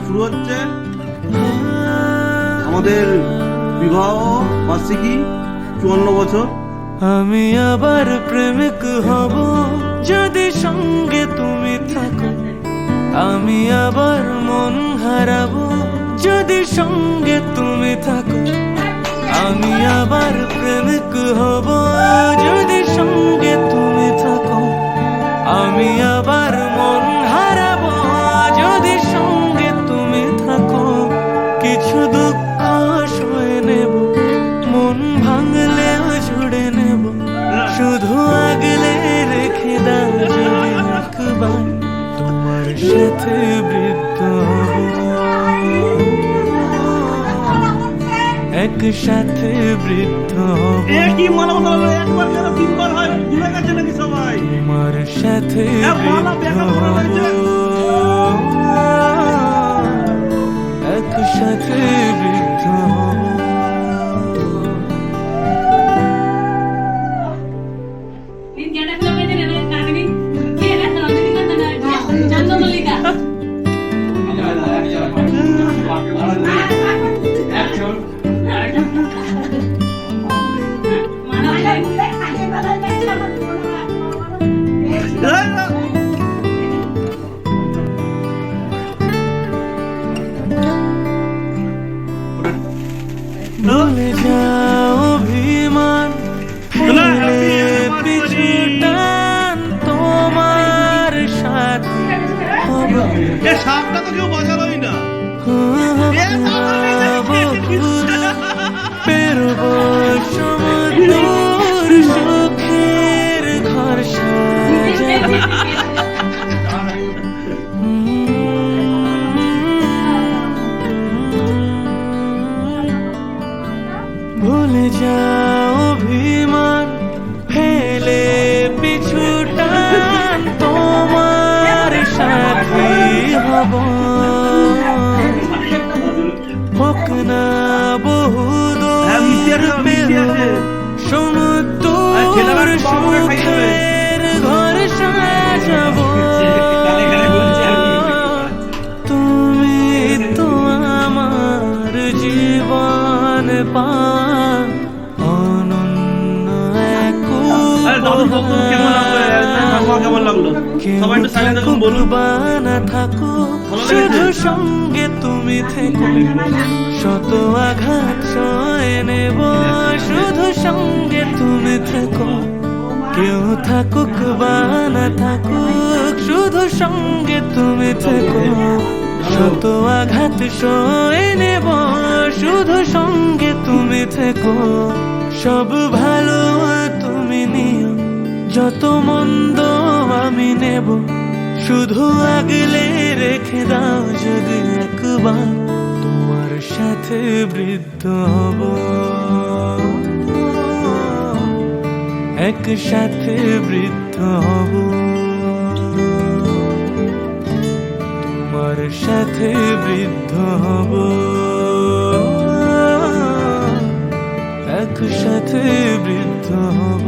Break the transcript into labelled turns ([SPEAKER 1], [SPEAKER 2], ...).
[SPEAKER 1] শুরু হচ্ছে আমাদের বিবাহ বার্ষিকী 54 বছর।
[SPEAKER 2] আমি আবার প্রেমিক হব যদি সঙ্গে তুমি থাকো, আমি আবার মন হারাবো যদি সঙ্গে তুমি থাকো, আমি আবার প্রেমিক হব যদি সঙ্গে তুমি থাকো, আমি আবার মন হারাবো যদি সঙ্গে তুমি থাকো। কিছু দুঃখ সয়ে নেব, মন ভাঙলেও ছুড়ে নেব, শুধু আগলে রেখে দাও যদি একবার তোমার সাথে বৃদ্ধ হব, একসাথে বৃদ্ধ হব।
[SPEAKER 1] কি মালা বদল একবার কেন তিনবার হয়, ভুলে গেছে নাকি সবাই?
[SPEAKER 2] তোমার সাথে বৃদ্ধ হব, একসাথে বৃদ্ধ হব। ভুলে যাও অভিমান, ফেলে পিছু টান, তোমার সাথে হব।
[SPEAKER 1] সাপটা তো কেউ বাঁচালোই না।
[SPEAKER 2] পেরব সমুদ্র সুখের ঘর সাজাবো, ভুলে যাও অভিমান, ফেলে পিছু টান, তোমার সাথে হব। হোক না বহুদূর পেরোবো সমুদ্র সুখের ঘর সাজাবো, তুমি তো আমার জীবন পাওয়া অনন্য এক
[SPEAKER 1] কেমন লাগলো? সবাই একটু সাইলেন্ট থাকুন, বলুন।
[SPEAKER 2] বানা থাকো, শুধু সঙ্গে তুমি থেকো, শত আঘাত সয়ে নেব, শুধু সঙ্গে তুমি থেকো। কেউ থাকুক বানা থাকুক, শুধু সঙ্গে তুমি থেকো, শত আঘাত সয়ে নেব, শুধু সঙ্গে তুমি থেকো। সব ভালো তুমি নিও, যত মন্দ আমি নেব, শুধু আগলে রেখে দাও যদি একবার তোমার সাথে বৃদ্ধ হব, একসাথে বৃদ্ধ হব, তোমার সাথে বৃদ্ধ হব, একসাথে বৃদ্ধ হব।